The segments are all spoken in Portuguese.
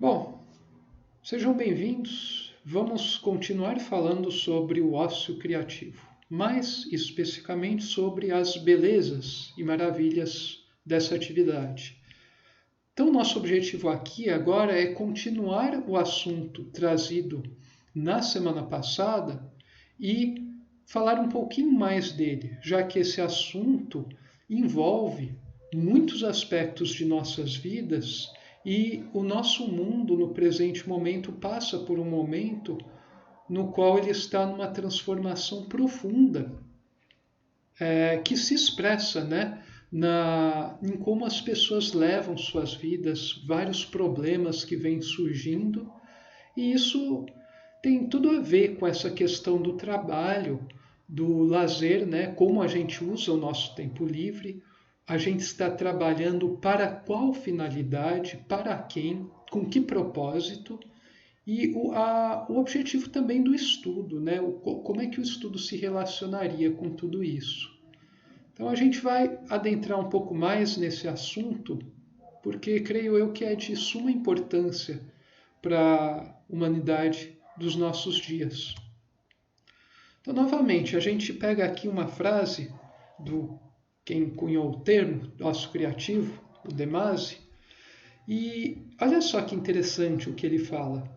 Bom, sejam bem-vindos. Vamos continuar falando sobre o ócio criativo, mais especificamente sobre as belezas e maravilhas dessa atividade. Então, nosso objetivo aqui agora é continuar o assunto trazido na semana passada e falar um pouquinho mais dele, já que esse assunto envolve muitos aspectos de nossas vidas e o nosso mundo no presente momento passa por um momento no qual ele está numa transformação profunda, que se expressa, em como as pessoas levam suas vidas, vários problemas que vêm surgindo, e isso tem tudo a ver com essa questão do trabalho, do lazer, como a gente usa o nosso tempo livre, a gente está trabalhando para qual finalidade, para quem, com que propósito, e o objetivo também do estudo, como é que o estudo se relacionaria com tudo isso. Então a gente vai adentrar um pouco mais nesse assunto, porque creio eu que é de suma importância para a humanidade dos nossos dias. Então, novamente, a gente pega aqui uma frase do quem cunhou o termo, ócio criativo, o De Masi, e olha só que interessante o que ele fala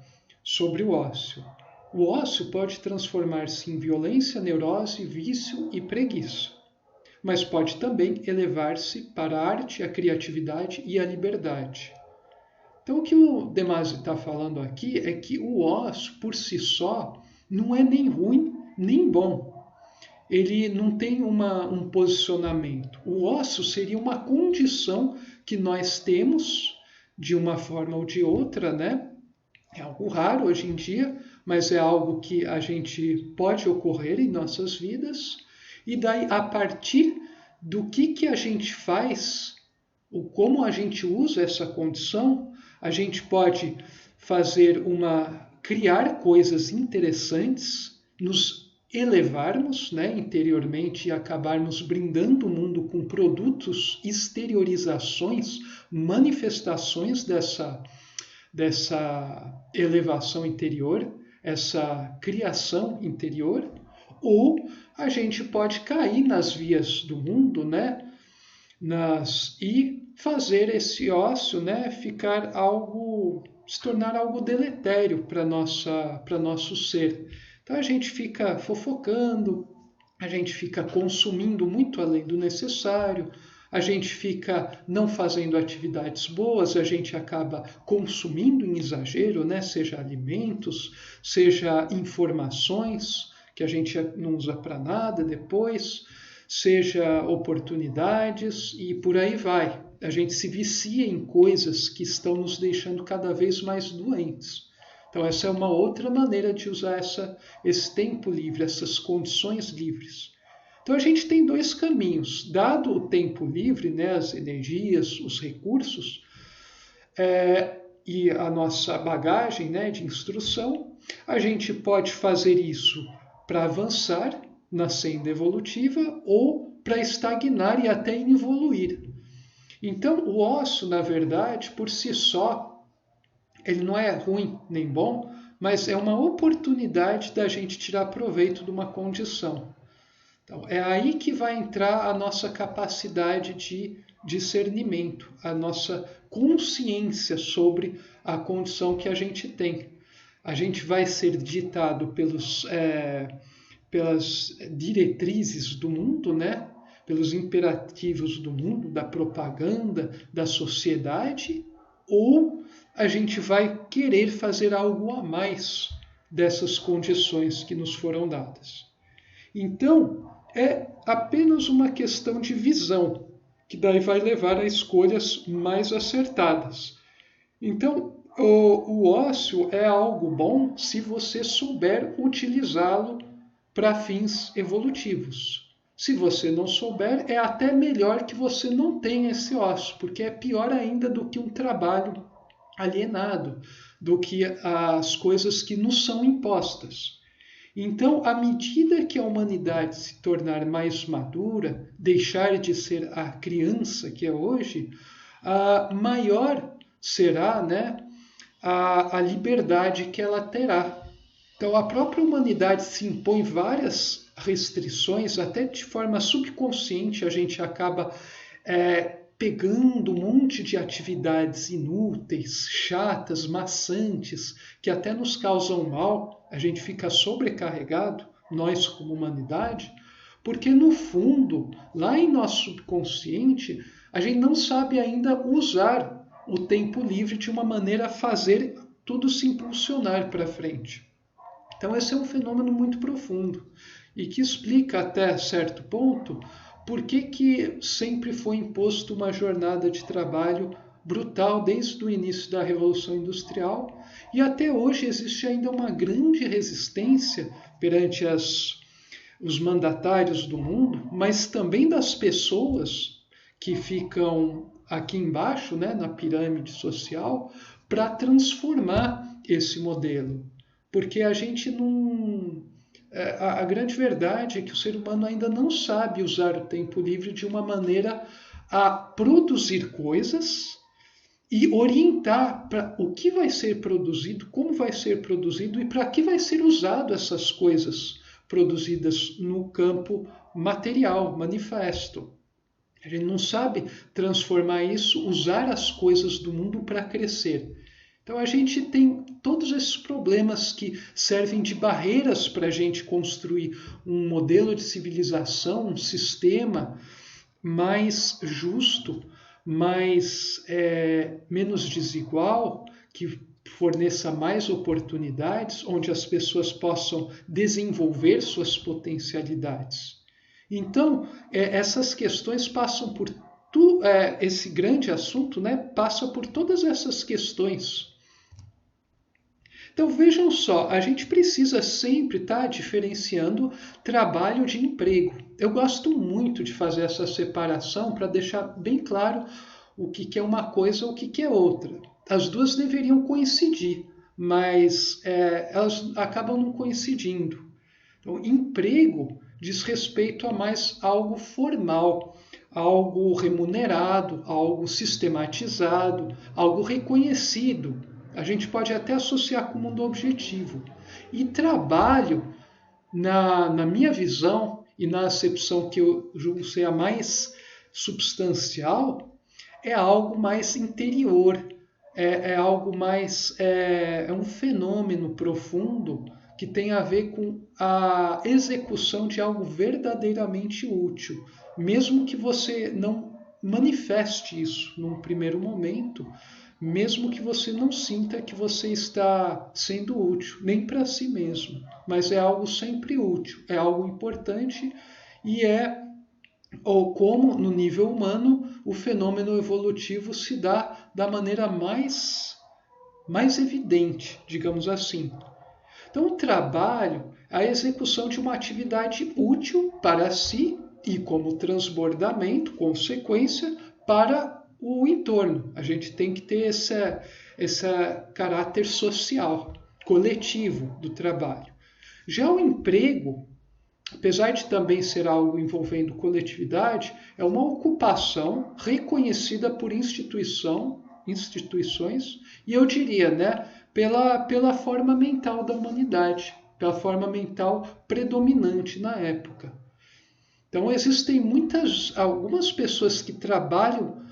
sobre o ócio. O ócio pode transformar-se em violência, neurose, vício e preguiça, mas pode também elevar-se para a arte, a criatividade e a liberdade. Então, o que o De Masi está falando aqui é que o ócio, por si só, não é nem ruim nem bom. Ele não tem um posicionamento. O ócio seria uma condição que nós temos de uma forma ou de outra, É algo raro hoje em dia, mas é algo que a gente pode ocorrer em nossas vidas. E daí, a partir do que a gente faz, ou como a gente usa essa condição, a gente pode criar coisas interessantes, nos elevarmos, interiormente e acabarmos brindando o mundo com produtos, exteriorizações, manifestações dessa elevação interior, essa criação interior, ou a gente pode cair nas vias do mundo, e fazer esse ócio, se tornar algo deletério para nosso ser. Então a gente fica fofocando, a gente fica consumindo muito além do necessário, a gente fica não fazendo atividades boas, a gente acaba consumindo em exagero, seja alimentos, seja informações que a gente não usa para nada depois, seja oportunidades e por aí vai. A gente se vicia em coisas que estão nos deixando cada vez mais doentes. Então essa é uma outra maneira de usar esse tempo livre, essas condições livres. Então a gente tem dois caminhos. Dado o tempo livre, as energias, os recursos e a nossa bagagem de instrução, a gente pode fazer isso para avançar na senda evolutiva ou para estagnar e até evoluir. Então o ócio, na verdade, por si só, ele não é ruim nem bom, mas é uma oportunidade da gente tirar proveito de uma condição. Então, é aí que vai entrar a nossa capacidade de discernimento, a nossa consciência sobre a condição que a gente tem. A gente vai ser ditado pelas diretrizes do mundo, pelos imperativos do mundo, da propaganda, da sociedade, ou a gente vai querer fazer algo a mais dessas condições que nos foram dadas. Então, é apenas uma questão de visão, que daí vai levar a escolhas mais acertadas. Então, o ócio é algo bom se você souber utilizá-lo para fins evolutivos. Se você não souber, é até melhor que você não tenha esse ócio, porque é pior ainda do que um trabalho alienado, do que as coisas que nos são impostas. Então, à medida que a humanidade se tornar mais madura, deixar de ser a criança que é hoje, maior será a liberdade que ela terá. Então, a própria humanidade se impõe várias restrições, até de forma subconsciente a gente acaba pegando um monte de atividades inúteis, chatas, maçantes, que até nos causam mal, a gente fica sobrecarregado, nós como humanidade, porque no fundo, lá em nosso subconsciente, a gente não sabe ainda usar o tempo livre de uma maneira a fazer tudo se impulsionar para frente. Então esse é um fenômeno muito profundo e que explica até certo ponto por que sempre foi imposto uma jornada de trabalho brutal desde o início da Revolução Industrial e até hoje existe ainda uma grande resistência perante os mandatários do mundo, mas também das pessoas que ficam aqui embaixo, né, na pirâmide social, para transformar esse modelo. Porque a gente não... A grande verdade é que o ser humano ainda não sabe usar o tempo livre de uma maneira a produzir coisas e orientar para o que vai ser produzido, como vai ser produzido e para que vai ser usado essas coisas produzidas no campo material, manifesto. A gente não sabe transformar isso, usar as coisas do mundo para crescer. Então a gente tem todos esses problemas que servem de barreiras para a gente construir um modelo de civilização, um sistema mais justo, menos desigual, que forneça mais oportunidades, onde as pessoas possam desenvolver suas potencialidades. Então, essas questões passam por esse grande assunto, né, passa por todas essas questões. Então vejam só, a gente precisa sempre estar diferenciando trabalho de emprego. Eu gosto muito de fazer essa separação para deixar bem claro o que é uma coisa e o que é outra. As duas deveriam coincidir, mas elas acabam não coincidindo. Então, emprego diz respeito a mais algo formal, algo remunerado, algo sistematizado, algo reconhecido. A gente pode até associar com o mundo objetivo. E trabalho, na minha visão e na acepção que eu julgo ser a mais substancial, é algo mais interior, é algo mais... é um fenômeno profundo que tem a ver com a execução de algo verdadeiramente útil, mesmo que você não manifeste isso num primeiro momento, mesmo que você não sinta que você está sendo útil, nem para si mesmo, mas é algo sempre útil, é algo importante e ou como no nível humano o fenômeno evolutivo se dá da maneira mais evidente, digamos assim. Então, o trabalho é a execução de uma atividade útil para si e como transbordamento, consequência, para o entorno. A gente tem que ter esse caráter social, coletivo do trabalho. Já o emprego, apesar de também ser algo envolvendo coletividade, é uma ocupação reconhecida por instituições, e eu diria, né, pela forma mental da humanidade, pela forma mental predominante na época. Então existem algumas pessoas que trabalham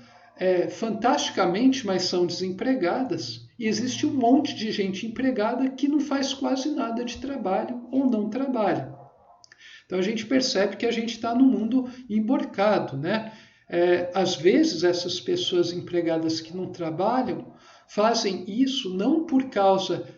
fantasticamente, mas são desempregadas, e existe um monte de gente empregada que não faz quase nada de trabalho ou não trabalha. Então a gente percebe que a gente está num mundo emborcado, né? Às vezes essas pessoas empregadas que não trabalham fazem isso não por causa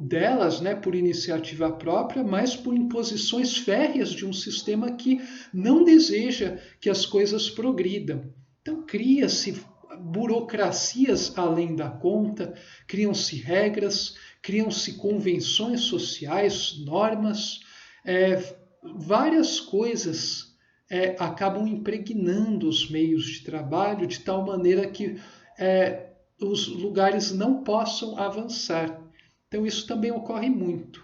delas, né, por iniciativa própria, mas por imposições férreas de um sistema que não deseja que as coisas progridam. Então cria-se burocracias além da conta, criam-se regras, criam-se convenções sociais, normas, várias coisas acabam impregnando os meios de trabalho de tal maneira que os lugares não possam avançar. Então isso também ocorre muito.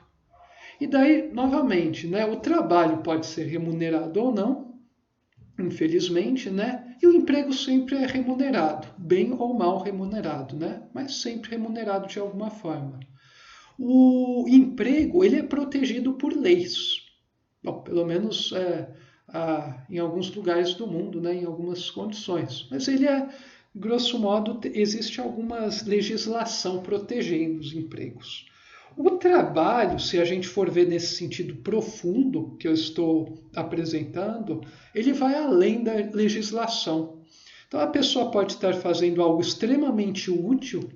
E daí, novamente, né, o trabalho pode ser remunerado ou não, infelizmente, né? E o emprego sempre é remunerado, bem ou mal remunerado, né? Mas sempre remunerado de alguma forma. O emprego ele é protegido por leis. Bom, pelo menos em alguns lugares do mundo, né, em algumas condições. Mas ele é, grosso modo, existe alguma legislação protegendo os empregos. O trabalho, se a gente for ver nesse sentido profundo que eu estou apresentando, ele vai além da legislação. Então a pessoa pode estar fazendo algo extremamente útil,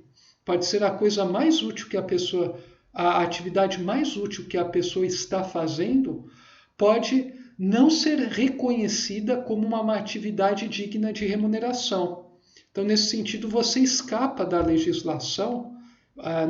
pode ser a coisa mais útil que a atividade mais útil que a pessoa está fazendo, pode não ser reconhecida como uma atividade digna de remuneração. Então, nesse sentido, você escapa da legislação,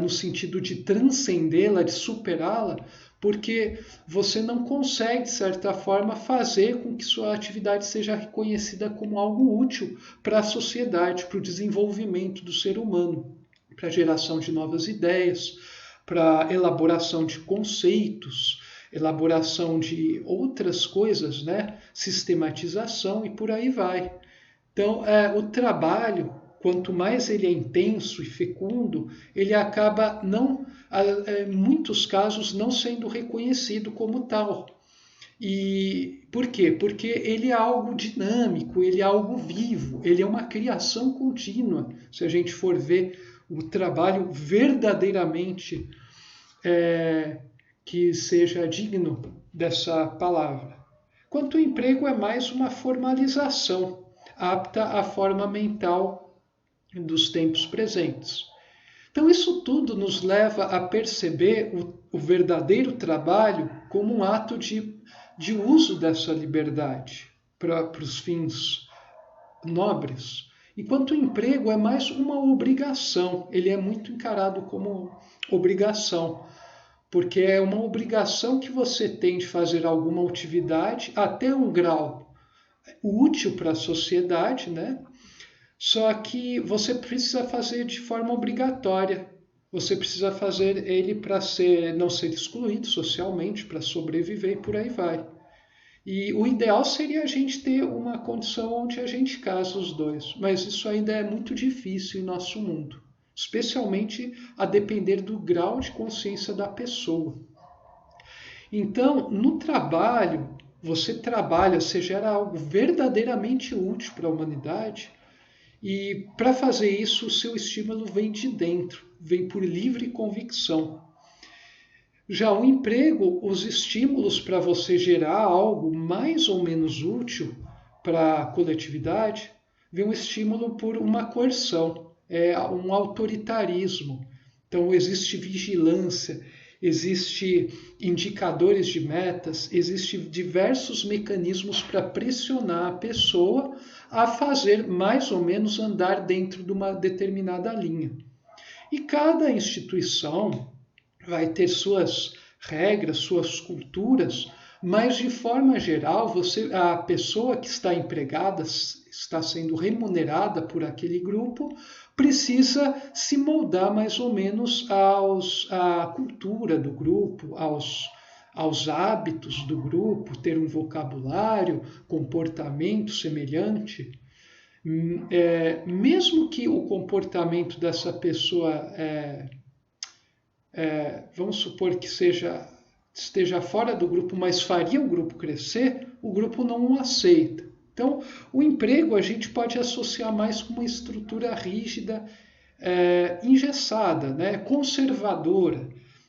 no sentido de transcendê-la, de superá-la, porque você não consegue, de certa forma, fazer com que sua atividade seja reconhecida como algo útil para a sociedade, para o desenvolvimento do ser humano, para a geração de novas ideias, para a elaboração de conceitos, elaboração de outras coisas, né? Sistematização e por aí vai. Então, o trabalho, quanto mais ele é intenso e fecundo, ele acaba, em muitos casos, não sendo reconhecido como tal. E por quê? Porque ele é algo dinâmico, ele é algo vivo, ele é uma criação contínua. Se a gente for ver o trabalho verdadeiramente que seja digno dessa palavra. Quanto ao emprego é mais uma formalização, apta à forma mental dos tempos presentes. Então isso tudo nos leva a perceber o verdadeiro trabalho como um ato de uso dessa liberdade para os fins nobres. Enquanto o emprego é mais uma obrigação, ele é muito encarado como obrigação, porque é uma obrigação que você tem de fazer alguma atividade até um grau útil para a sociedade, né? Só que você precisa fazer de forma obrigatória. Você precisa fazer ele para não ser excluído socialmente, para sobreviver e por aí vai. E o ideal seria a gente ter uma condição onde a gente casa os dois, mas isso ainda é muito difícil em nosso mundo, especialmente a depender do grau de consciência da pessoa. Então, no trabalho, você gera algo verdadeiramente útil para a humanidade, e para fazer isso, o seu estímulo vem de dentro, vem por livre convicção. Já o emprego, os estímulos para você gerar algo mais ou menos útil para a coletividade, vem um estímulo por uma coerção, é um autoritarismo. Então existe vigilância, existe indicadores de metas, existem diversos mecanismos para pressionar a pessoa a fazer mais ou menos andar dentro de uma determinada linha. E cada instituição vai ter suas regras, suas culturas, mas de forma geral, a pessoa que está empregada, está sendo remunerada por aquele grupo, precisa se moldar mais ou menos à cultura do grupo, aos hábitos do grupo, ter um vocabulário, comportamento semelhante. Mesmo que o comportamento dessa pessoa vamos supor que esteja fora do grupo, mas faria o grupo crescer, o grupo não o aceita. Então, o emprego a gente pode associar mais com uma estrutura rígida, engessada, né, conservadora,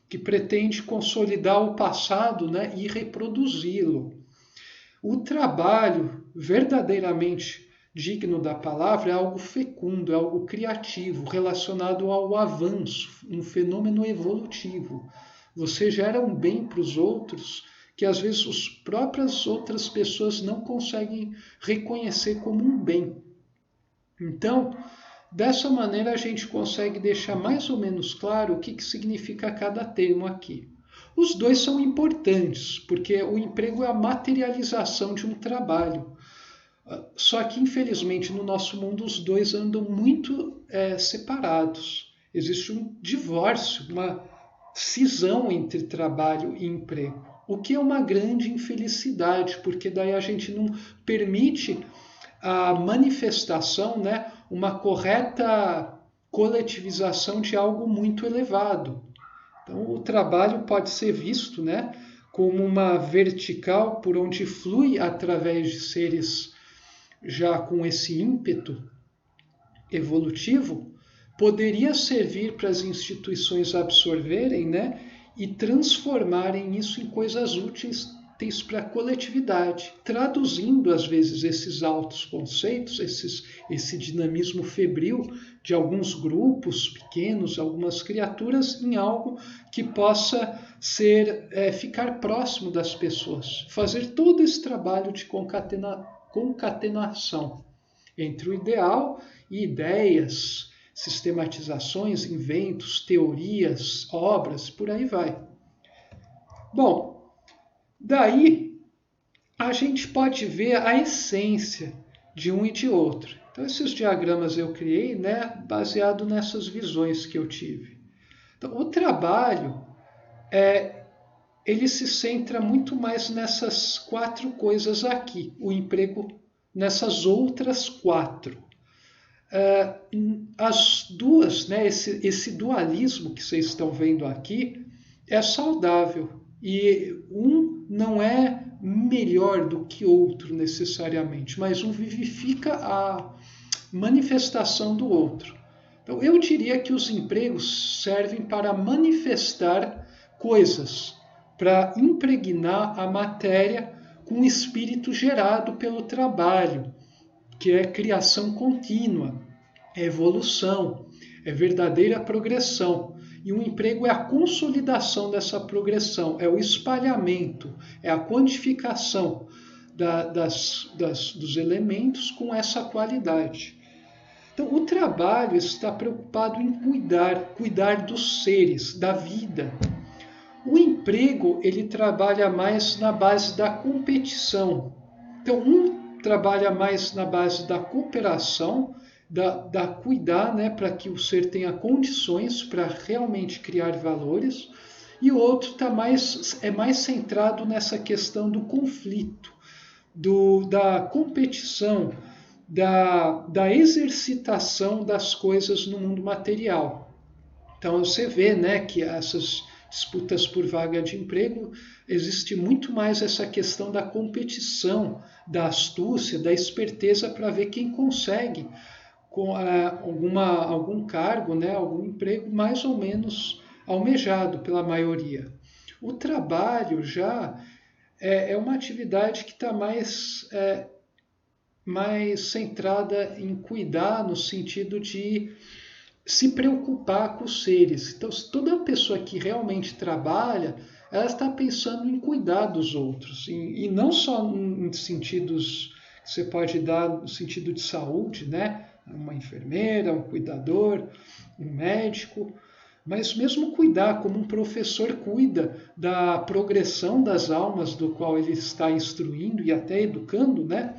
que pretende consolidar o passado, né, e reproduzi-lo. O trabalho verdadeiramente digno da palavra é algo fecundo, é algo criativo, relacionado ao avanço, um fenômeno evolutivo. Você gera um bem para os outros que às vezes as próprias outras pessoas não conseguem reconhecer como um bem. Então, dessa maneira a gente consegue deixar mais ou menos claro o que significa cada termo aqui. Os dois são importantes, porque o emprego é a materialização de um trabalho. Só que, infelizmente, no nosso mundo, os dois andam muito separados. Existe um divórcio, uma cisão entre trabalho e emprego, o que é uma grande infelicidade, porque daí a gente não permite a manifestação, né, uma correta coletivização de algo muito elevado. Então, o trabalho pode ser visto, né, como uma vertical por onde flui através de seres já com esse ímpeto evolutivo, poderia servir para as instituições absorverem, né, e transformarem isso em coisas úteis para a coletividade, traduzindo às vezes esses altos conceitos, esse dinamismo febril de alguns grupos pequenos, algumas criaturas, em algo que possa ficar próximo das pessoas, fazer todo esse trabalho de concatenação entre o ideal e ideias, sistematizações, inventos, teorias, obras, por aí vai. Bom, daí a gente pode ver a essência de um e de outro. Então esses diagramas eu criei, né, baseado nessas visões que eu tive. Então o trabalho ele se centra muito mais nessas 4 coisas aqui, o emprego nessas outras 4. As duas, né, esse dualismo que vocês estão vendo aqui é saudável e um não é melhor do que outro necessariamente, mas um vivifica a manifestação do outro. Então eu diria que os empregos servem para manifestar coisas, para impregnar a matéria com o espírito gerado pelo trabalho, que é criação contínua, é evolução, é verdadeira progressão. E o emprego é a consolidação dessa progressão, é o espalhamento, é a quantificação dos elementos com essa qualidade. Então, o trabalho está preocupado em cuidar dos seres, da vida. O emprego, ele trabalha mais na base da competição. Então, um trabalha mais na base da cooperação, da cuidar, né, para que o ser tenha condições para realmente criar valores, e o outro é mais centrado nessa questão do conflito, da competição, da exercitação das coisas no mundo material. Então você vê, né, que essas disputas por vaga de emprego, existe muito mais essa questão da competição, da astúcia, da esperteza para ver quem consegue com algum cargo, né, algum emprego mais ou menos almejado pela maioria. O trabalho já é uma atividade que está mais centrada em cuidar no sentido de se preocupar com os seres. Então, se toda pessoa que realmente trabalha, ela está pensando em cuidar dos outros, e não só em sentidos que você pode dar no sentido de saúde, né? Uma enfermeira, um cuidador, um médico, mas mesmo cuidar, como um professor cuida da progressão das almas do qual ele está instruindo e até educando, né?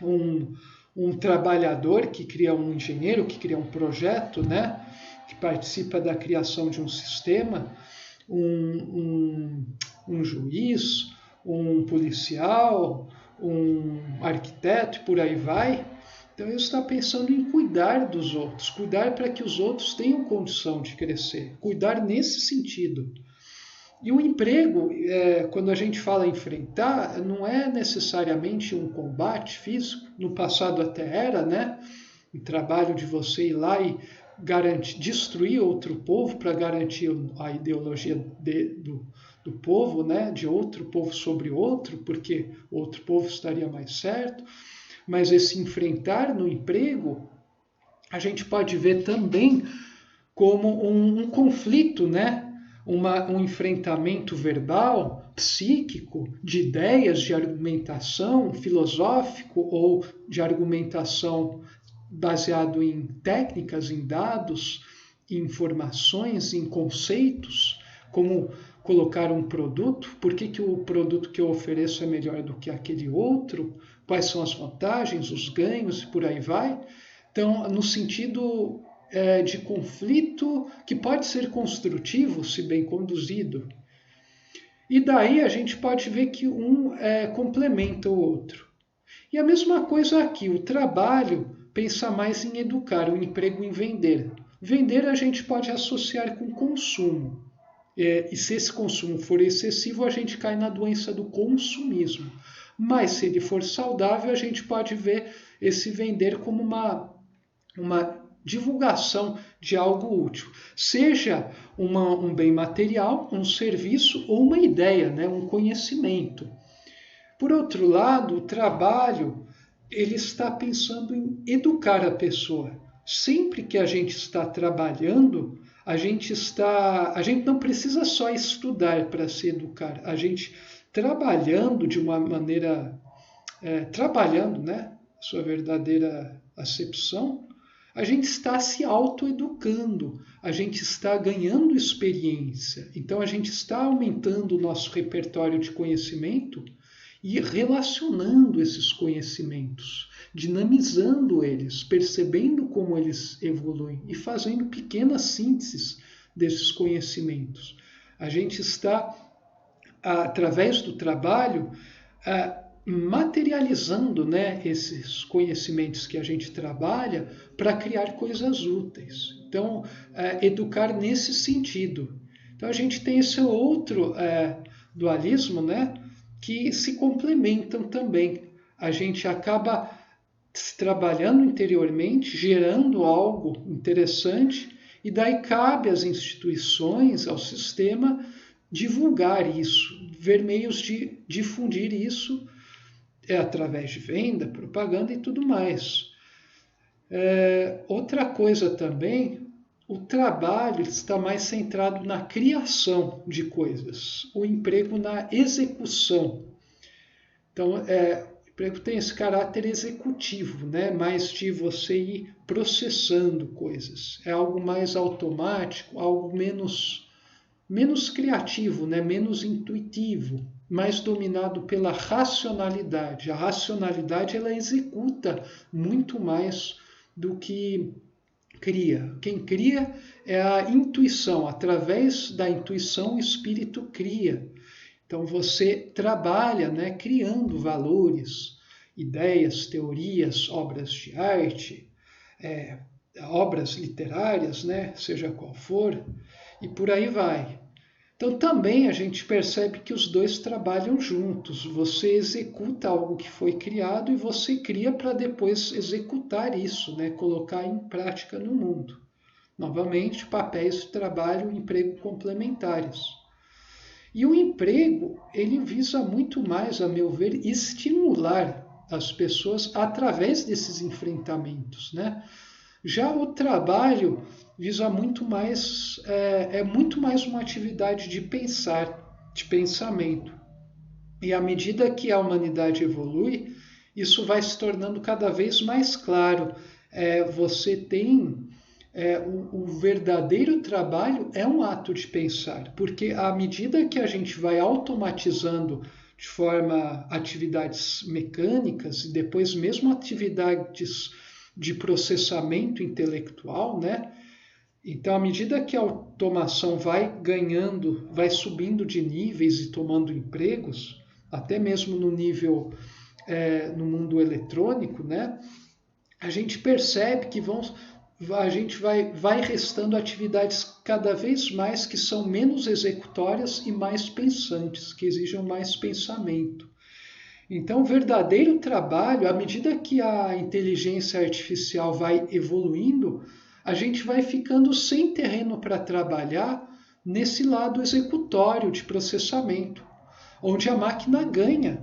Um trabalhador que cria um engenheiro, que cria um projeto, né? Que participa da criação de um sistema, um juiz, um policial, um arquiteto e por aí vai. Então ele está pensando em cuidar dos outros, cuidar para que os outros tenham condição de crescer, cuidar nesse sentido. E o emprego, quando a gente fala enfrentar, não é necessariamente um combate físico. No passado até era, né? O trabalho de você ir lá e destruir outro povo para garantir a ideologia do povo, né? De outro povo sobre outro, porque o outro povo estaria mais certo. Mas esse enfrentar no emprego, a gente pode ver também como um conflito, né? Um enfrentamento verbal, psíquico, de ideias, de argumentação filosófico ou de argumentação baseado em técnicas, em dados, em informações, em conceitos, como colocar um produto, por que o produto que eu ofereço é melhor do que aquele outro, quais são as vantagens, os ganhos e por aí vai. Então, no sentido de conflito que pode ser construtivo, se bem conduzido. E daí a gente pode ver que um complementa o outro. E a mesma coisa aqui, o trabalho pensa mais em educar, o emprego em vender. Vender a gente pode associar com consumo. E se esse consumo for excessivo, a gente cai na doença do consumismo. Mas se ele for saudável, a gente pode ver esse vender como uma divulgação de algo útil. Seja um bem material, um serviço ou uma ideia, né? Um conhecimento. Por outro lado, o trabalho ele está pensando em educar a pessoa. Sempre que a gente está trabalhando, a gente não precisa só estudar para se educar. A gente trabalhando de uma maneira, trabalhando, né, sua verdadeira acepção, a gente está se autoeducando, a gente está ganhando experiência. Então a gente está aumentando o nosso repertório de conhecimento e relacionando esses conhecimentos, dinamizando eles, percebendo como eles evoluem e fazendo pequenas sínteses desses conhecimentos. A gente está, através do trabalho, materializando, né, esses conhecimentos que a gente trabalha para criar coisas úteis. Então, educar nesse sentido. Então, a gente tem esse outro dualismo, né, que se complementam também. A gente acaba se trabalhando interiormente, gerando algo interessante, e daí cabe às instituições, ao sistema, divulgar isso, ver meios de difundir isso através de venda, propaganda e tudo mais. Outra coisa também, o trabalho está mais centrado na criação de coisas, o emprego na execução. Então, o emprego tem esse caráter executivo, né? Mais de você ir processando coisas. É algo mais automático, algo menos criativo, né? Menos intuitivo, mais dominado pela racionalidade. A racionalidade ela executa muito mais do que cria. Quem cria é a intuição. Através da intuição, o espírito cria. Então você trabalha, né, criando valores, ideias, teorias, obras de arte, obras literárias, né, seja qual for, e por aí vai. Então também a gente percebe que os dois trabalham juntos. Você executa algo que foi criado e você cria para depois executar isso, né? Colocar em prática no mundo. Novamente, papéis de trabalho e emprego complementares. E o emprego, ele visa muito mais, a meu ver, estimular as pessoas através desses enfrentamentos, né? Já o trabalho visa muito mais, muito mais uma atividade de pensar, de pensamento. E à medida que a humanidade evolui, isso vai se tornando cada vez mais claro. Você tem o verdadeiro trabalho é um ato de pensar, porque à medida que a gente vai automatizando de forma atividades mecânicas e depois mesmo atividades de processamento intelectual, né? Então, à medida que a automação vai ganhando, vai subindo de níveis e tomando empregos, até mesmo no nível, no mundo eletrônico, né? A gente percebe que a gente vai restando atividades cada vez mais que são menos executórias e mais pensantes, que exigem mais pensamento. Então, o verdadeiro trabalho, à medida que a inteligência artificial vai evoluindo, a gente vai ficando sem terreno para trabalhar nesse lado executório de processamento, onde a máquina ganha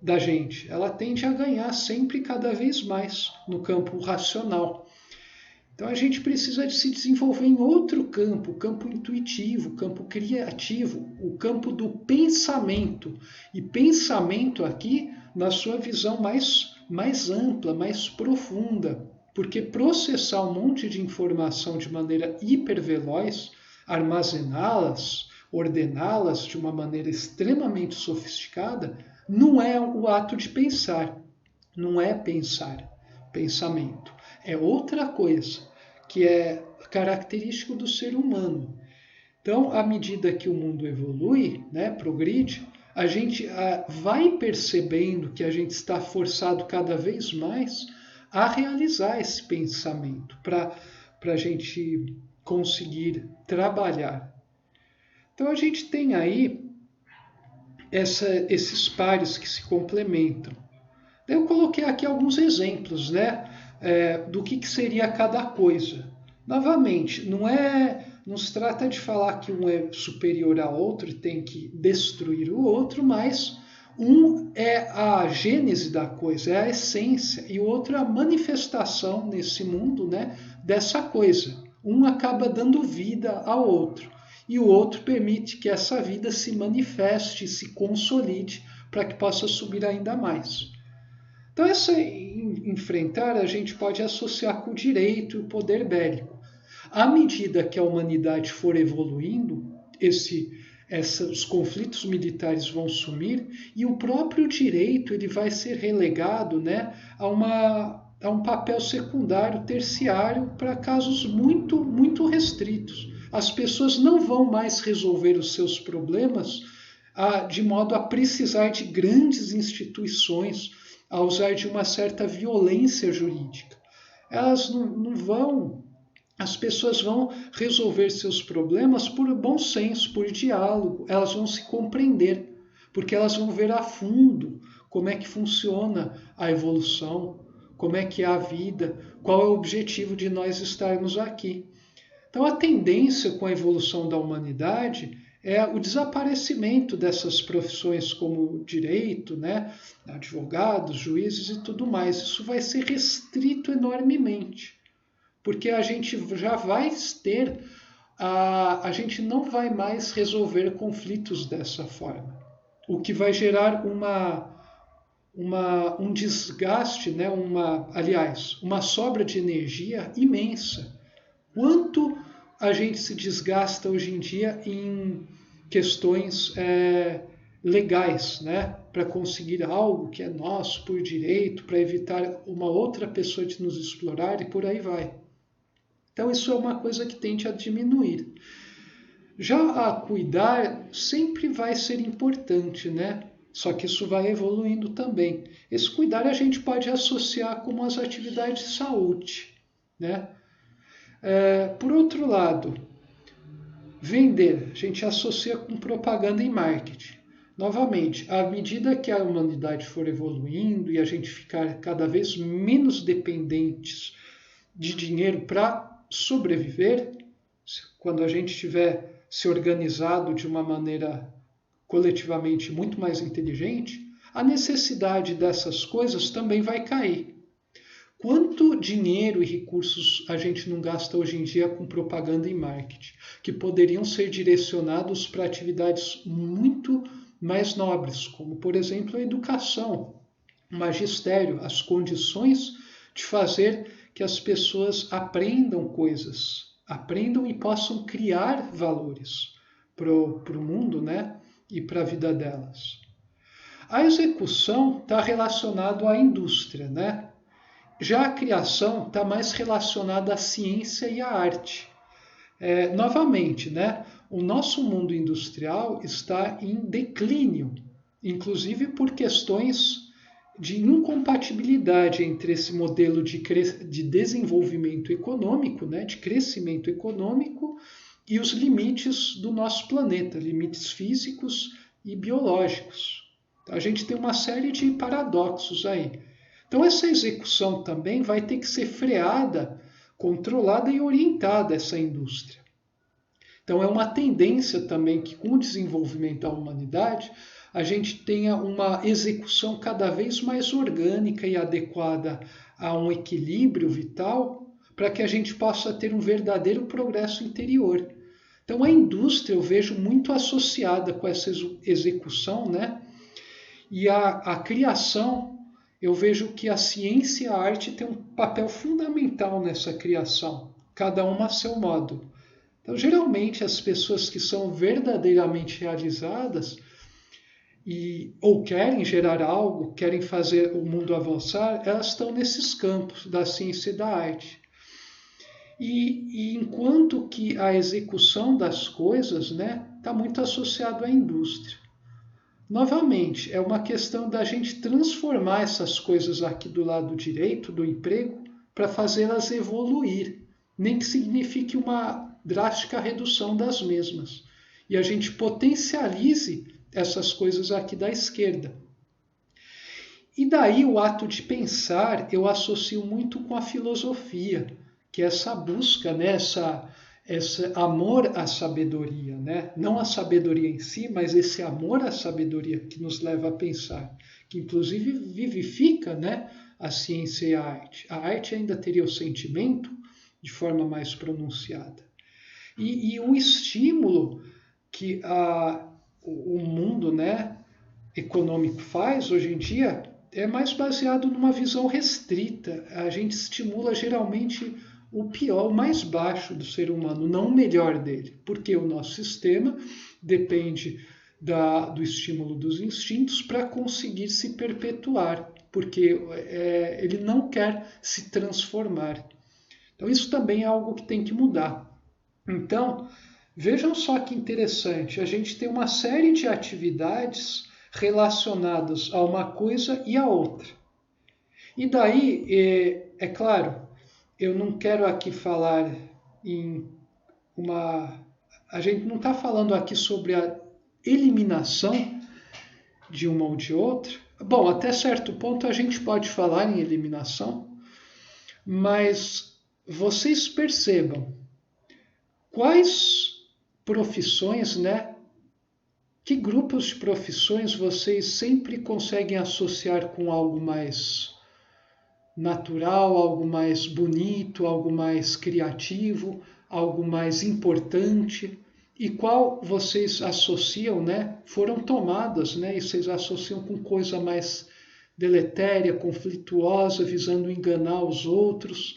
da gente. Ela tende a ganhar sempre cada vez mais no campo racional. Então a gente precisa de se desenvolver em outro campo, o campo intuitivo, o campo criativo, o campo do pensamento. E pensamento aqui na sua visão mais ampla, mais profunda. Porque processar um monte de informação de maneira hiperveloz, armazená-las, ordená-las de uma maneira extremamente sofisticada, não é o ato de pensar. Não é pensar, pensamento. É outra coisa, que é característico do ser humano. Então, à medida que o mundo evolui, né, progride, a gente vai percebendo que a gente está forçado cada vez mais a realizar esse pensamento para a gente conseguir trabalhar. Então a gente tem aí esses pares que se complementam. Eu coloquei aqui alguns exemplos, né, do que seria cada coisa. Novamente, não se trata de falar que um é superior ao outro e tem que destruir o outro, mas um é a gênese da coisa, é a essência, e o outro é a manifestação nesse mundo, né, dessa coisa. Um acaba dando vida ao outro, e o outro permite que essa vida se manifeste, se consolide, para que possa subir ainda mais. Então, essa enfrentar a gente pode associar com o direito e o poder bélico. À medida que a humanidade for evoluindo, os conflitos militares vão sumir e o próprio direito ele vai ser relegado, né, a um papel secundário, terciário, para casos muito, muito restritos. As pessoas não vão mais resolver os seus problemas de modo a precisar de grandes instituições, a usar de uma certa violência jurídica. Elas não vão, as pessoas vão resolver seus problemas por bom senso, por diálogo, elas vão se compreender, porque elas vão ver a fundo como é que funciona a evolução, como é que é a vida, qual é o objetivo de nós estarmos aqui. Então a tendência com a evolução da humanidade é o desaparecimento dessas profissões como direito, né, advogados, juízes e tudo mais. Isso vai ser restrito enormemente, porque a gente já vai ter, a gente não vai mais resolver conflitos dessa forma, o que vai gerar um desgaste, né, uma sobra de energia imensa. Quanto a gente se desgasta hoje em dia em questões legais, né? Para conseguir algo que é nosso por direito, para evitar uma outra pessoa de nos explorar e por aí vai. Então isso é uma coisa que tende a diminuir. Já a cuidar sempre vai ser importante, né? Só que isso vai evoluindo também. Esse cuidar a gente pode associar como as atividades de saúde, né? Por outro lado, vender, a gente associa com propaganda e marketing. Novamente, à medida que a humanidade for evoluindo e a gente ficar cada vez menos dependentes de dinheiro para sobreviver, quando a gente tiver se organizado de uma maneira coletivamente muito mais inteligente, a necessidade dessas coisas também vai cair. Quanto dinheiro e recursos a gente não gasta hoje em dia com propaganda e marketing, que poderiam ser direcionados para atividades muito mais nobres, como, por exemplo, a educação, o magistério, as condições de fazer que as pessoas aprendam coisas, aprendam e possam criar valores para o mundo, né? E para a vida delas. A execução está relacionada à indústria, né? Já a criação está mais relacionada à ciência e à arte. Novamente, né, o nosso mundo industrial está em declínio, inclusive por questões de incompatibilidade entre esse modelo de desenvolvimento econômico, né, de crescimento econômico, e os limites do nosso planeta, limites físicos e biológicos. Então, a gente tem uma série de paradoxos aí. Então essa execução também vai ter que ser freada, controlada e orientada, essa indústria. Então é uma tendência também que com o desenvolvimento da humanidade a gente tenha uma execução cada vez mais orgânica e adequada a um equilíbrio vital para que a gente possa ter um verdadeiro progresso interior. Então a indústria eu vejo muito associada com essa execução, né? E a criação, eu vejo que a ciência e a arte têm um papel fundamental nessa criação, cada uma a seu modo. Então, geralmente, as pessoas que são verdadeiramente realizadas ou querem gerar algo, querem fazer o mundo avançar, elas estão nesses campos da ciência e da arte. E enquanto que a execução das coisas, né, está muito associado à indústria. Novamente, é uma questão da gente transformar essas coisas aqui do lado direito do emprego para fazê-las evoluir, nem que signifique uma drástica redução das mesmas. E a gente potencialize essas coisas aqui da esquerda. E daí o ato de pensar eu associo muito com a filosofia, que é essa busca, né, esse amor à sabedoria, né? Não a sabedoria em si, mas esse amor à sabedoria que nos leva a pensar, que inclusive vivifica, né, a ciência e a arte. A arte ainda teria o sentimento de forma mais pronunciada. E o estímulo que o mundo, né, econômico faz hoje em dia é mais baseado numa visão restrita. A gente estimula geralmente o pior, o mais baixo do ser humano, não o melhor dele, porque o nosso sistema depende do estímulo dos instintos para conseguir se perpetuar, porque ele não quer se transformar. Então isso também é algo que tem que mudar. Então, vejam só que interessante, a gente tem uma série de atividades relacionadas a uma coisa e a outra. E daí, é claro, eu não quero aqui falar em uma... A gente não está falando aqui sobre a eliminação de uma ou de outra. Bom, até certo ponto a gente pode falar em eliminação, mas vocês percebam quais profissões, né? Que grupos de profissões vocês sempre conseguem associar com algo mais natural, algo mais bonito, algo mais criativo, algo mais importante? E qual vocês associam, né? Foram tomadas, né? E vocês associam com coisa mais deletéria, conflituosa, visando enganar os outros,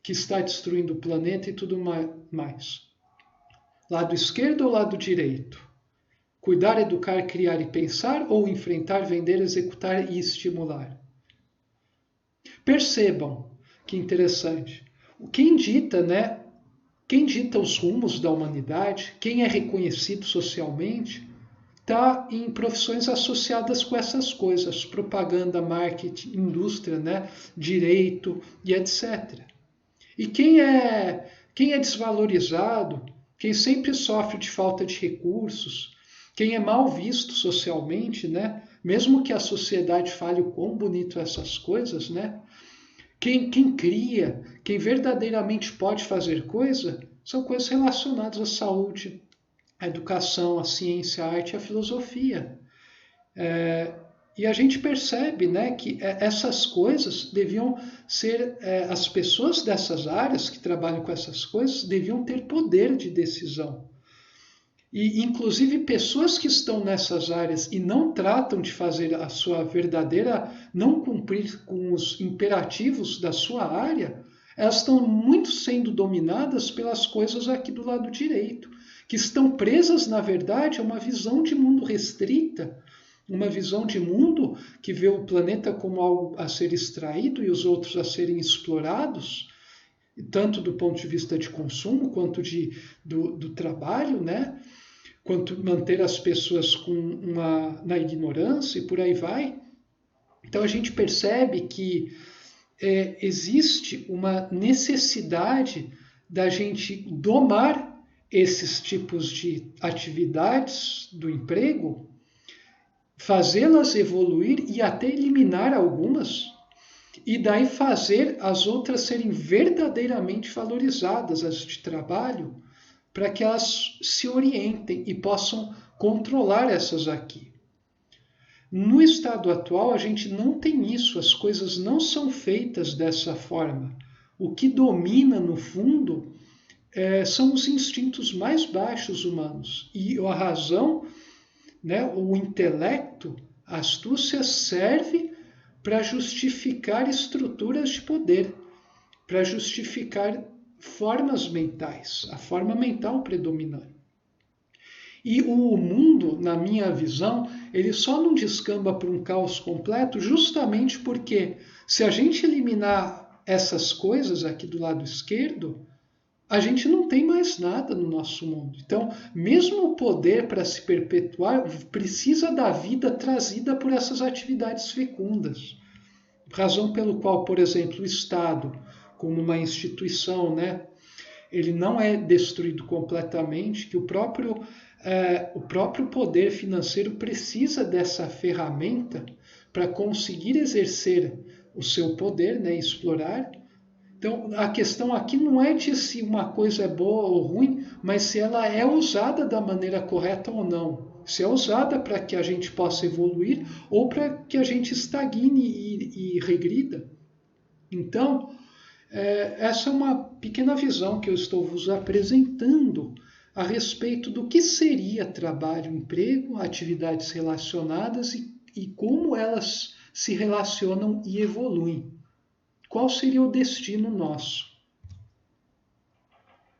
que está destruindo o planeta e tudo mais. Lado esquerdo ou lado direito? Cuidar, educar, criar e pensar, ou enfrentar, vender, executar e estimular? Percebam que interessante. Quem dita, né? Quem dita os rumos da humanidade, quem é reconhecido socialmente, está em profissões associadas com essas coisas, propaganda, marketing, indústria, né? Direito e etc. E quem é desvalorizado, quem sempre sofre de falta de recursos, quem é mal visto socialmente, né? Mesmo que a sociedade fale o quão bonito essas coisas, né? Quem cria, quem verdadeiramente pode fazer coisa, são coisas relacionadas à saúde, à educação, à ciência, à arte e à filosofia. E a gente percebe, né, que essas coisas deviam ser, as pessoas dessas áreas que trabalham com essas coisas deviam ter poder de decisão. E, inclusive, pessoas que estão nessas áreas e não tratam de fazer a sua verdadeira, não cumprir com os imperativos da sua área, elas estão muito sendo dominadas pelas coisas aqui do lado direito, que estão presas, na verdade, a uma visão de mundo restrita, uma visão de mundo que vê o planeta como algo a ser extraído e os outros a serem explorados, tanto do ponto de vista de consumo quanto do trabalho, né? Quanto manter as pessoas na ignorância e por aí vai. Então a gente percebe que existe uma necessidade da gente domar esses tipos de atividades do emprego, fazê-las evoluir e até eliminar algumas, e daí fazer as outras serem verdadeiramente valorizadas, as de trabalho, para que elas se orientem e possam controlar essas aqui. No estado atual, a gente não tem isso, as coisas não são feitas dessa forma. O que domina, no fundo, são os instintos mais baixos humanos. E a razão, né, o intelecto, a astúcia serve para justificar estruturas de poder, para justificar formas mentais, a forma mental predominante. E o mundo, na minha visão, ele só não descamba para um caos completo justamente porque, se a gente eliminar essas coisas aqui do lado esquerdo, a gente não tem mais nada no nosso mundo. Então, mesmo o poder para se perpetuar precisa da vida trazida por essas atividades fecundas. Razão pelo qual, por exemplo, o Estado, como uma instituição, né, ele não é destruído completamente, que o próprio poder financeiro precisa dessa ferramenta para conseguir exercer o seu poder, né, explorar. Então, a questão aqui não é de se uma coisa é boa ou ruim, mas se ela é usada da maneira correta ou não. Se é usada para que a gente possa evoluir ou para que a gente estagne e regrida. Então, essa é uma pequena visão que eu estou vos apresentando a respeito do que seria trabalho, emprego, atividades relacionadas e como elas se relacionam e evoluem. Qual seria o destino nosso?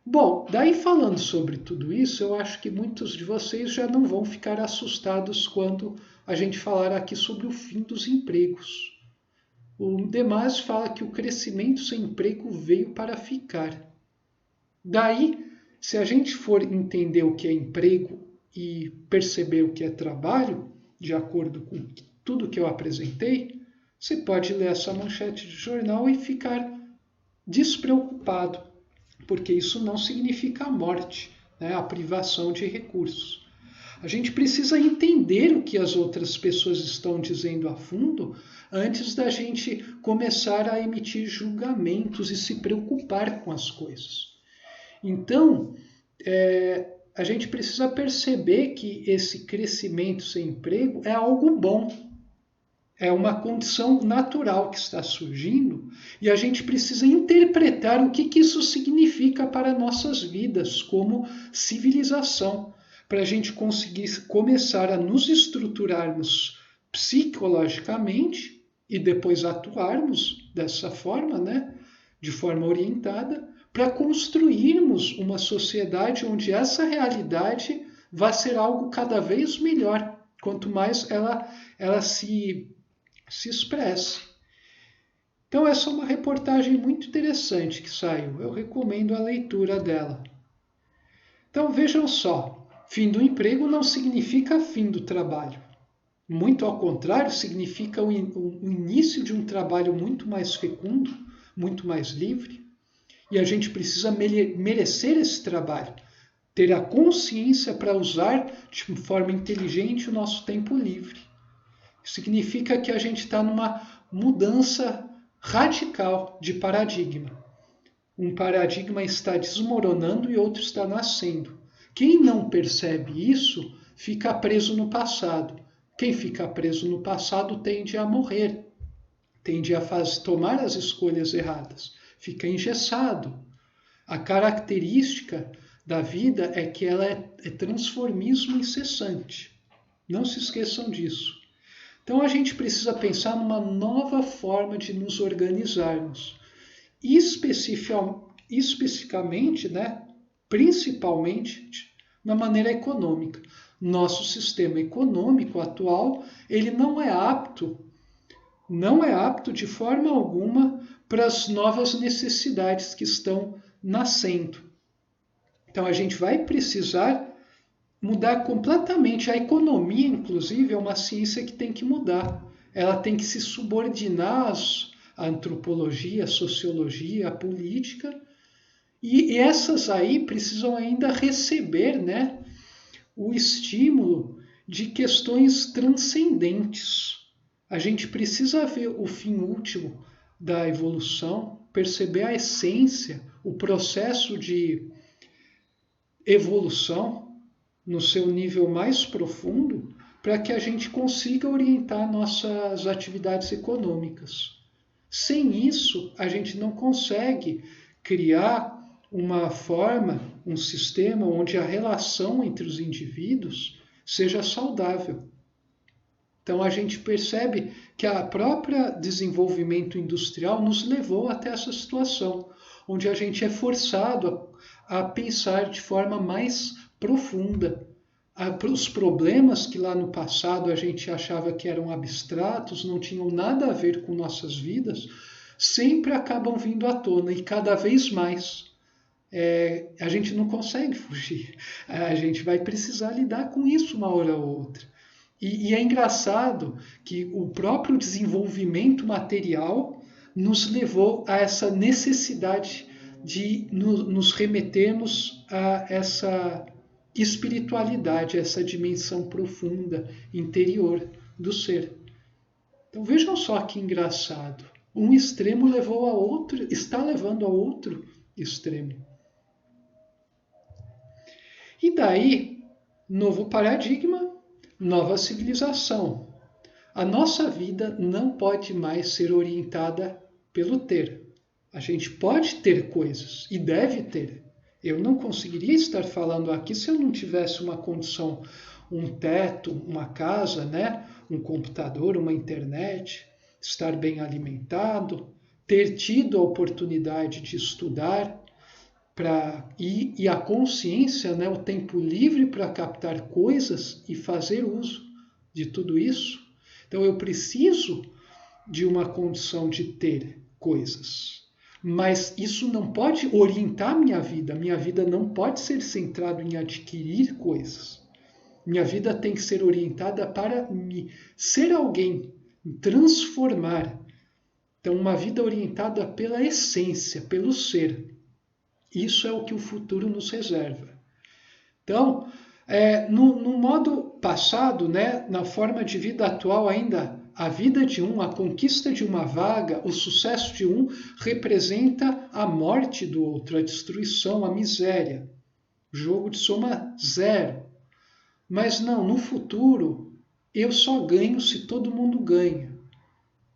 Bom, daí falando sobre tudo isso, eu acho que muitos de vocês já não vão ficar assustados quando a gente falar aqui sobre o fim dos empregos. O Demás fala que o crescimento sem emprego veio para ficar. Daí, se a gente for entender o que é emprego e perceber o que é trabalho, de acordo com tudo que eu apresentei, você pode ler essa manchete de jornal e ficar despreocupado, porque isso não significa a morte, né? A privação de recursos. A gente precisa entender o que as outras pessoas estão dizendo a fundo antes da gente começar a emitir julgamentos e se preocupar com as coisas. Então, a gente precisa perceber que esse crescimento sem emprego é algo bom. É uma condição natural que está surgindo e a gente precisa interpretar o que isso significa para nossas vidas como civilização, para a gente conseguir começar a nos estruturarmos psicologicamente e depois atuarmos dessa forma, né, de forma orientada, para construirmos uma sociedade onde essa realidade vai ser algo cada vez melhor, quanto mais ela se expresse. Então essa é uma reportagem muito interessante que saiu. Eu recomendo a leitura dela. Então vejam só, fim do emprego não significa fim do trabalho. Muito ao contrário, significa o início de um trabalho muito mais fecundo, muito mais livre. E a gente precisa merecer esse trabalho, ter a consciência para usar de forma inteligente o nosso tempo livre. Significa que a gente está numa mudança radical de paradigma. Um paradigma está desmoronando e outro está nascendo. Quem não percebe isso fica preso no passado. Quem fica preso no passado tende a morrer, tende a tomar as escolhas erradas, fica engessado. A característica da vida é que ela é transformismo incessante. Não se esqueçam disso. Então a gente precisa pensar numa nova forma de nos organizarmos. Especificamente, né, principalmente na maneira econômica. Nosso sistema econômico atual, ele não é apto de forma alguma para as novas necessidades que estão nascendo. Então a gente vai precisar mudar completamente. A economia, inclusive, é uma ciência que tem que mudar. Ela tem que se subordinar à antropologia, à sociologia, à política. E essas aí precisam ainda receber, né, o estímulo de questões transcendentes. A gente precisa ver o fim último da evolução, perceber a essência, o processo de evolução no seu nível mais profundo, para que a gente consiga orientar nossas atividades econômicas. Sem isso, a gente não consegue criar uma forma, um sistema onde a relação entre os indivíduos seja saudável. Então a gente percebe que a própria desenvolvimento industrial nos levou até essa situação, onde a gente é forçado a pensar de forma mais profunda. Os problemas que lá no passado a gente achava que eram abstratos, não tinham nada a ver com nossas vidas, sempre acabam vindo à tona e cada vez mais. a gente não consegue fugir. A gente vai precisar lidar com isso uma hora ou outra. E é engraçado que o próprio desenvolvimento material nos levou a essa necessidade de nos remetermos a essa espiritualidade, a essa dimensão profunda, interior do ser. Então vejam só que engraçado. Um extremo levou a outro, está levando a outro extremo. E daí, novo paradigma, nova civilização. A nossa vida não pode mais ser orientada pelo ter. A gente pode ter coisas e deve ter. Eu não conseguiria estar falando aqui se eu não tivesse uma condição, um teto, uma casa, né? Um computador, uma internet, estar bem alimentado, ter tido a oportunidade de estudar e a consciência, né? O tempo livre para captar coisas e fazer uso de tudo isso. Então eu preciso de uma condição de ter coisas. Mas isso não pode orientar minha vida. Minha vida não pode ser centrada em adquirir coisas. Minha vida tem que ser orientada para me ser alguém, transformar. Então, uma vida orientada pela essência, pelo ser. Isso é o que o futuro nos reserva. Então, no modo passado, né, na forma de vida atual ainda, a vida de um, a conquista de uma vaga, o sucesso de um representa a morte do outro, a destruição, a miséria. Jogo de soma zero. Mas não, no futuro, eu só ganho se todo mundo ganha.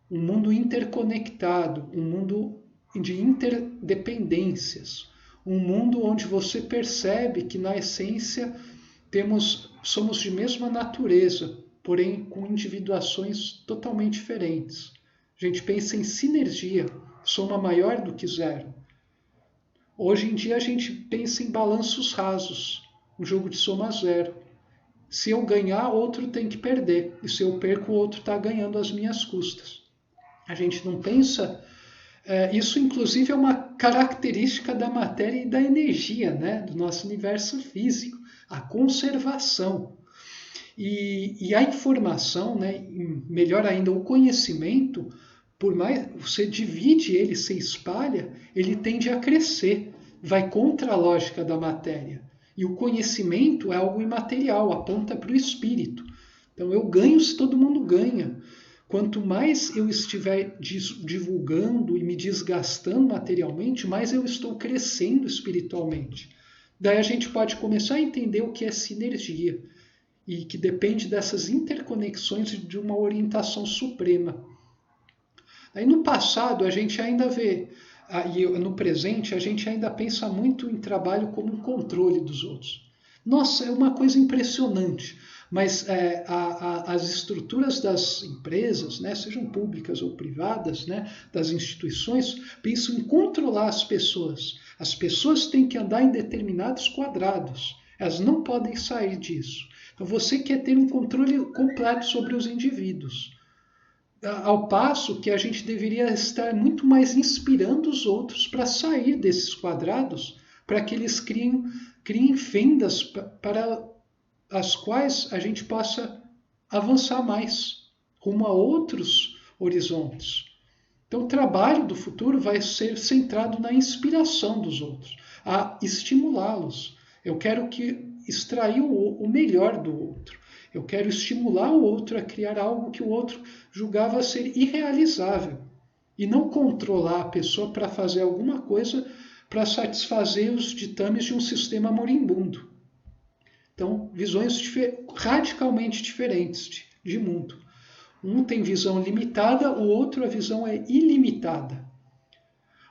Um mundo interconectado, um mundo de interdependências, um mundo onde você percebe que na essência somos de mesma natureza, porém com individuações totalmente diferentes. A gente pensa em sinergia, soma maior do que zero. Hoje em dia a gente pensa em balanços rasos, um jogo de soma zero. Se eu ganhar, outro tem que perder. E se eu perco, o outro está ganhando às minhas custas. A gente não pensa... isso, inclusive, é uma característica da matéria e da energia, né? Do nosso universo físico. A conservação. E a informação, né? Melhor ainda, o conhecimento, por mais você divide ele, se espalha, ele tende a crescer. Vai contra a lógica da matéria. E o conhecimento é algo imaterial, aponta para o espírito. Então eu ganho se todo mundo ganha. Quanto mais eu estiver divulgando e me desgastando materialmente, mais eu estou crescendo espiritualmente. Daí a gente pode começar a entender o que é sinergia e que depende dessas interconexões de uma orientação suprema. Aí no passado a gente ainda vê, e no presente a gente ainda pensa muito em trabalho como um controle dos outros. Nossa, é uma coisa impressionante. Mas as estruturas das empresas, né, sejam públicas ou privadas, né, das instituições, pensam em controlar as pessoas. As pessoas têm que andar em determinados quadrados. Elas não podem sair disso. Então você quer ter um controle completo sobre os indivíduos. Ao passo que a gente deveria estar muito mais inspirando os outros para sair desses quadrados, para que eles criem fendas para as quais a gente possa avançar mais rumo a outros horizontes. Então, o trabalho do futuro vai ser centrado na inspiração dos outros, a estimulá-los. Eu quero extrair o melhor do outro. Eu quero estimular o outro a criar algo que o outro julgava ser irrealizável. E não controlar a pessoa para fazer alguma coisa para satisfazer os ditames de um sistema moribundo. Então, visões radicalmente diferentes de mundo. Um tem visão limitada, o outro a visão é ilimitada.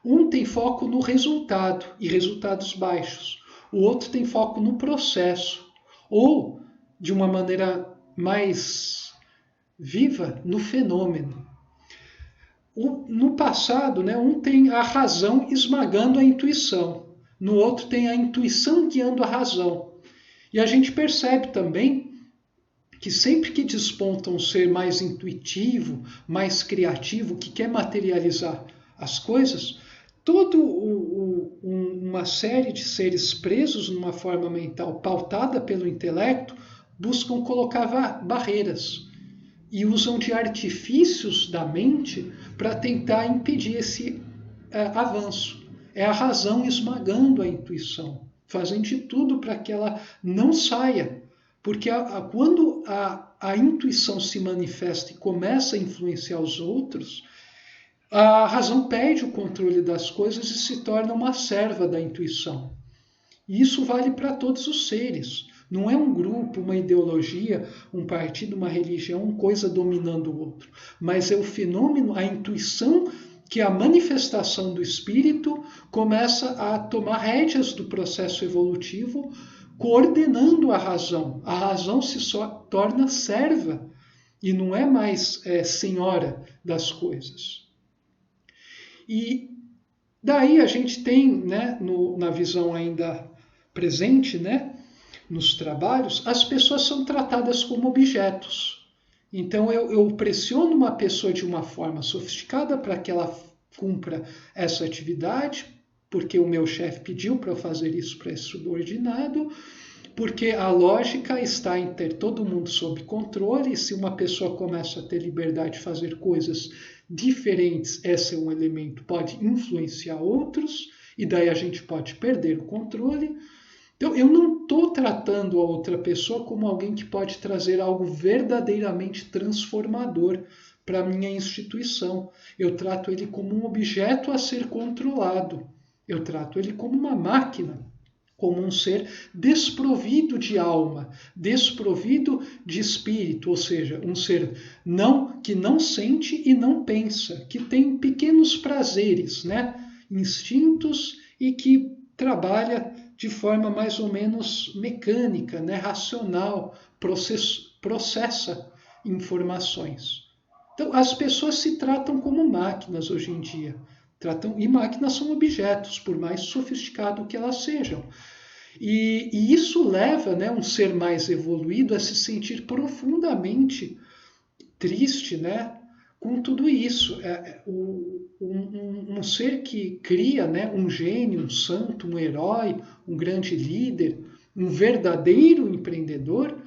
Um tem foco no resultado e resultados baixos. O outro tem foco no processo. Ou, de uma maneira mais viva, no fenômeno. No passado, né, um tem a razão esmagando a intuição. No outro tem a intuição guiando a razão. E a gente percebe também que sempre que desponta um ser mais intuitivo, mais criativo, que quer materializar as coisas, uma série de seres presos numa forma mental pautada pelo intelecto buscam colocar barreiras e usam de artifícios da mente para tentar impedir esse avanço. É a razão esmagando a intuição, fazendo de tudo para que ela não saia. Porque quando a intuição se manifesta e começa a influenciar os outros, a razão perde o controle das coisas e se torna uma serva da intuição. E isso vale para todos os seres. Não é um grupo, uma ideologia, um partido, uma religião, uma coisa dominando o outro. Mas é o fenômeno, a intuição, que a manifestação do espírito começa a tomar rédeas do processo evolutivo, coordenando a razão. A razão se torna serva e não é mais senhora das coisas. E daí a gente tem, né, na visão ainda presente, né, nos trabalhos, as pessoas são tratadas como objetos. Então eu pressiono uma pessoa de uma forma sofisticada para que ela cumpra essa atividade, porque o meu chefe pediu para eu fazer isso para esse subordinado, porque a lógica está em ter todo mundo sob controle, e se uma pessoa começa a ter liberdade de fazer coisas diferentes, esse é um elemento, pode influenciar outros, e daí a gente pode perder o controle. Então, eu não estou tratando a outra pessoa como alguém que pode trazer algo verdadeiramente transformador para a minha instituição. Eu trato ele como um objeto a ser controlado. Eu trato ele como uma máquina, como um ser desprovido de alma, desprovido de espírito, ou seja, um ser que não sente e não pensa, que tem pequenos prazeres, né? Instintos, e que trabalha de forma mais ou menos mecânica, né? Racional, processa informações. Então, as pessoas se tratam como máquinas hoje em dia. E máquinas são objetos, por mais sofisticado que elas sejam. E isso leva, né, um ser mais evoluído a se sentir profundamente triste, né, com tudo isso. Um ser que cria, né, um gênio, um santo, um herói, um grande líder, um verdadeiro empreendedor,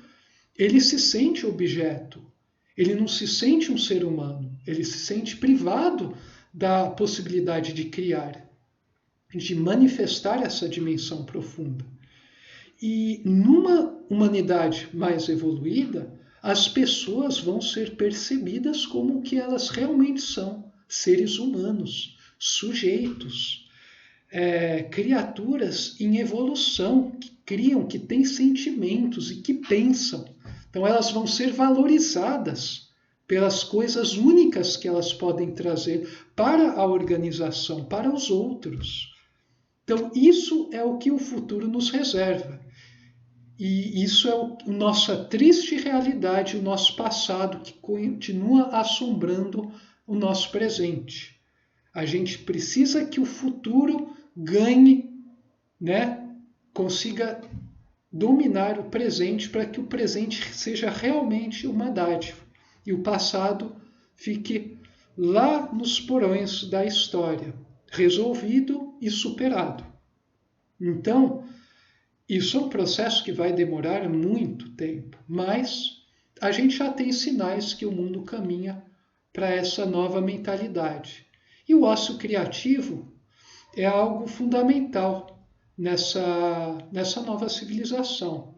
ele se sente objeto. Ele não se sente um ser humano. Ele se sente privado da possibilidade de criar, de manifestar essa dimensão profunda. E numa humanidade mais evoluída, as pessoas vão ser percebidas como o que elas realmente são, seres humanos, sujeitos, criaturas em evolução, que criam, que têm sentimentos e que pensam. Então elas vão ser valorizadas pelas coisas únicas que elas podem trazer para a organização, para os outros. Então isso é o que o futuro nos reserva. E isso é a nossa triste realidade, o nosso passado, que continua assombrando o nosso presente. A gente precisa que o futuro ganhe, né, consiga dominar o presente para que o presente seja realmente uma dádiva e o passado fique lá nos porões da história, resolvido e superado. Então, isso é um processo que vai demorar muito tempo, mas a gente já tem sinais que o mundo caminha para essa nova mentalidade. E o ócio criativo é algo fundamental nessa nova civilização.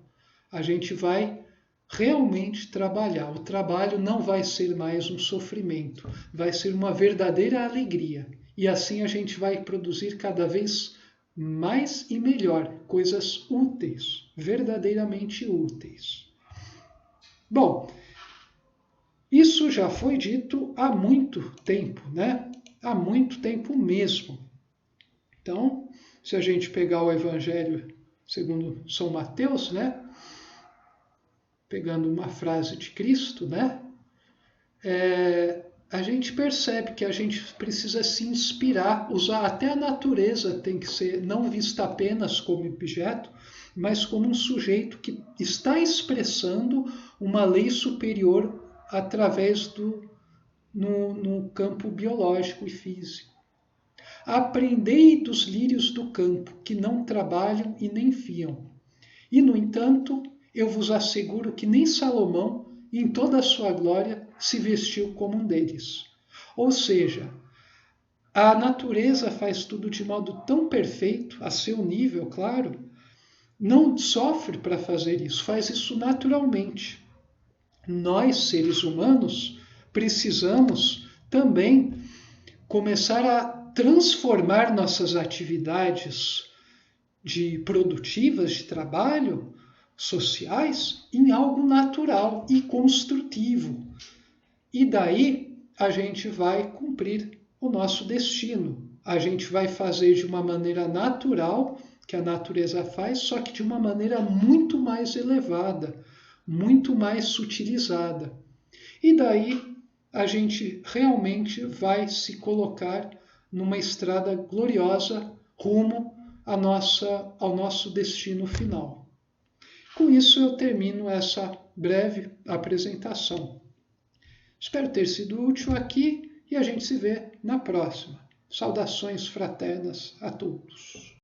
A gente vai realmente trabalhar. O trabalho não vai ser mais um sofrimento, vai ser uma verdadeira alegria. E assim a gente vai produzir cada vez mais e melhor coisas úteis, verdadeiramente úteis. Bom, isso já foi dito há muito tempo, né? Há muito tempo mesmo. Então, se a gente pegar o Evangelho segundo São Mateus, né? Pegando uma frase de Cristo, né? A gente percebe que a gente precisa se inspirar, usar até a natureza tem que ser não vista apenas como objeto, mas como um sujeito que está expressando uma lei superior através no campo biológico e físico. Aprendei dos lírios do campo, que não trabalham e nem fiam. E, no entanto, eu vos asseguro que nem Salomão, em toda a sua glória, se vestiu como um deles. Ou seja, a natureza faz tudo de modo tão perfeito, a seu nível, claro, não sofre para fazer isso, faz isso naturalmente. Nós, seres humanos, precisamos também começar a transformar nossas atividades produtivas de trabalho, sociais, em algo natural e construtivo. E daí a gente vai cumprir o nosso destino. A gente vai fazer de uma maneira natural, que a natureza faz, só que de uma maneira muito mais elevada, muito mais sutilizada. E daí a gente realmente vai se colocar numa estrada gloriosa rumo ao nosso destino final. Com isso eu termino essa breve apresentação. Espero ter sido útil aqui e a gente se vê na próxima. Saudações fraternas a todos.